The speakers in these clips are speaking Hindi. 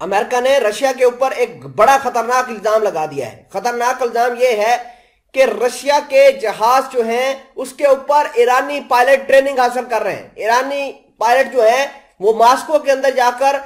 अमेरिका ने रशिया के ऊपर एक बड़ा खतरनाक इल्जाम लगा दिया है। खतरनाक इल्जाम यह है कि रशिया के जहाज जो हैं उसके ऊपर ईरानी पायलट ट्रेनिंग हासिल कर रहे हैं। ईरानी पायलट जो है वो मॉस्को के अंदर जाकर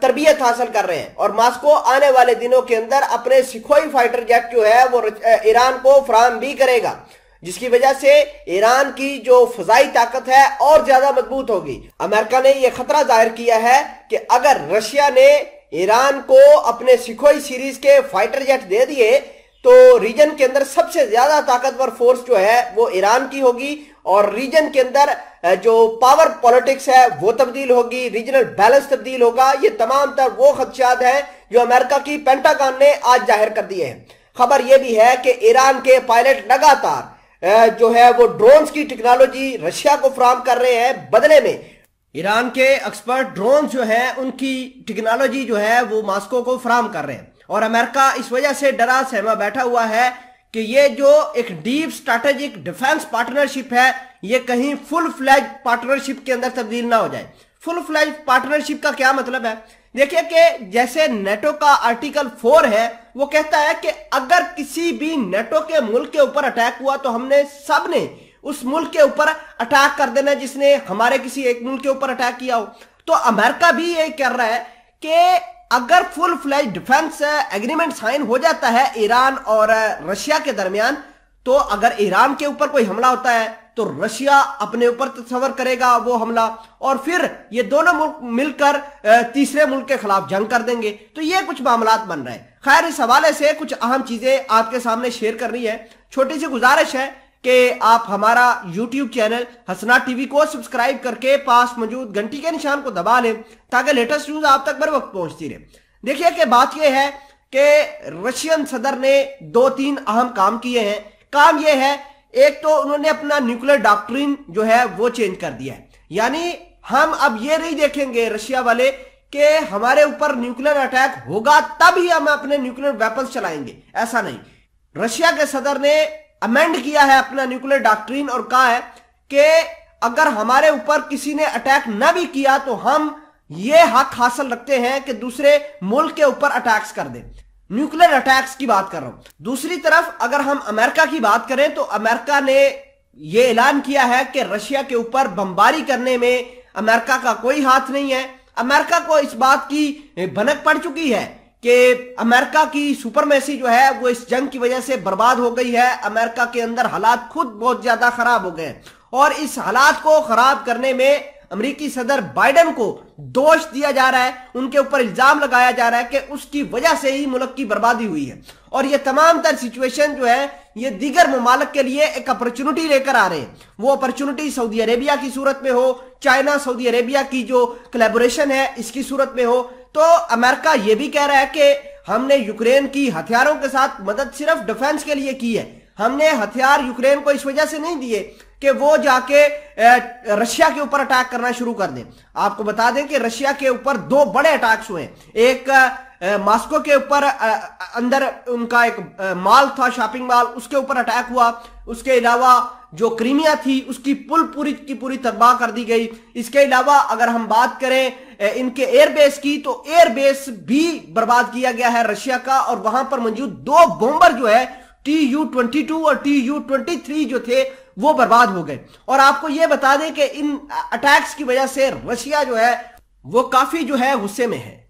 तरबियत हासिल कर रहे हैं और मॉस्को आने वाले दिनों के अंदर अपने सुखोई फाइटर जेट जो है वो ईरान को फराहम भी करेगा, जिसकी वजह से ईरान की जो फजाई ताकत है और ज्यादा मजबूत होगी। अमेरिका ने यह खतरा जाहिर किया है कि अगर रशिया ने ईरान को अपने सुखोई सीरीज के फाइटर जेट दे दिए तो रीजन के अंदर सबसे ज्यादा ताकतवर फोर्स जो है वो ईरान की होगी और रीजन के अंदर जो पावर पॉलिटिक्स है वो तब्दील होगी, रीजनल बैलेंस तब्दील होगा। ये तमाम तर वो खदशात हैं जो अमेरिका की पेंटागन ने आज जाहिर कर दिए हैं। खबर यह भी है कि ईरान के पायलट लगातार जो है वो ड्रोन्स की टेक्नोलॉजी रशिया को फराहम कर रहे हैं। बदले में ईरान के एक्सपर्ट ड्रोन जो हैं उनकी टेक्नोलॉजी जो है वो मॉस्को को फराहम कर रहे हैं और अमेरिका इस वजह से डरा सहमा बैठा हुआ है कि ये जो एक डीप स्ट्रैटेजिक डिफेंस पार्टनरशिप है ये कहीं फुल फ्लैज पार्टनरशिप के अंदर तब्दील ना हो जाए। फुल फ्लैज पार्टनरशिप का क्या मतलब है? देखिए कि जैसे नेटो का आर्टिकल 4 है वो कहता है कि अगर किसी भी नेटो के मुल्क के ऊपर अटैक हुआ तो हमने सबने उस मुल्क के ऊपर अटैक कर देना जिसने हमारे किसी एक मुल्क के ऊपर अटैक किया हो। तो अमेरिका भी ये कर रहा है कि अगर full fledged defence agreement sign हो जाता है ईरान और रशिया के दरमियान, तो अगर ईरान के ऊपर कोई हमला होता है तो रशिया अपने ऊपर तस्वर करेगा वो हमला और फिर ये दोनों मुल्क मिलकर तीसरे मुल्क के खिलाफ जंग कर देंगे। तो ये कुछ मामलात बन रहे हैं। खैर, इस हवाले से कुछ अहम चीजें आपके सामने शेयर करनी है। छोटी सी गुजारिश है कि आप हमारा YouTube चैनल हसना टीवी को सब्सक्राइब करके पास मौजूद घंटी के निशान को दबा लें ताकि लेटेस्ट न्यूज आप तक बर वक्त पहुंचती रहे। देखिए कि बात यह है कि रशियन सदर ने 2-3 अहम काम किए हैं। काम यह है, एक तो उन्होंने अपना न्यूक्लियर डॉक्ट्रिन जो है वो चेंज कर दिया है। यानी हम अब ये नहीं देखेंगे रशिया वाले कि हमारे ऊपर न्यूक्लियर अटैक होगा तब ही हम अपने न्यूक्लियर वेपन्स चलाएंगे, ऐसा नहीं। रशिया के सदर ने अमेंड किया है अपना न्यूक्लियर डॉक्ट्रिन और कहा है कि अगर हमारे ऊपर किसी ने अटैक न भी किया तो हम ये हक हासिल रखते हैं कि दूसरे मुल्क के ऊपर अटैक्स कर दें। न्यूक्लियर अटैक्स की बात कर रहा हूं। दूसरी तरफ अगर हम अमेरिका की बात करें तो अमेरिका ने यह ऐलान किया है कि रशिया के ऊपर बमबारी करने में अमेरिका का कोई हाथ नहीं है। अमेरिका को इस बात की भनक पड़ चुकी है कि अमेरिका की सुपरमेसी जो है वो इस जंग की वजह से बर्बाद हो गई है। अमेरिका के अंदर हालात खुद बहुत ज्यादा खराब हो गए हैं और इस हालात को खराब करने में अमेरिकी सदर बाइडेन को दोष दिया जा रहा है, उनके ऊपर इल्जाम लगाया जा रहा है कि उसकी वजह से ही मुल्क की बर्बादी हुई है। और ये तमाम तर सिचुएशन जो है ये दीगर ममालिक के लिए एक अपॉर्चुनिटी लेकर आ रहे हैं। वो अपॉर्चुनिटी सऊदी अरेबिया की सूरत में हो, चाइना सऊदी अरेबिया की जो कोलैबोरेशन है इसकी सूरत में हो। तो अमेरिका ये भी कह रहा है कि हमने यूक्रेन की हथियारों के साथ मदद सिर्फ डिफेंस के लिए की है। हमने हथियार यूक्रेन को इस वजह से नहीं दिए कि वो जाके रशिया के ऊपर अटैक करना शुरू कर दें। आपको बता दें कि रशिया के ऊपर 2 बड़े अटैक्स हुए। एक मॉस्को के ऊपर अंदर उनका एक मॉल था, शॉपिंग मॉल, उसके ऊपर अटैक हुआ। उसके अलावा जो क्रीमिया थी उसकी पुल पूरी की पूरी तबाह कर दी गई। इसके अलावा अगर हम बात करें इनके एयरबेस की तो एयरबेस भी बर्बाद किया गया है रशिया का और वहां पर मौजूद 2 बॉम्बर जो है Tu-22 और Tu-23 जो थे वो बर्बाद हो गए। और आपको यह बता दें कि इन अटैक्स की वजह से रशिया जो है वो काफी जो है गुस्से में है।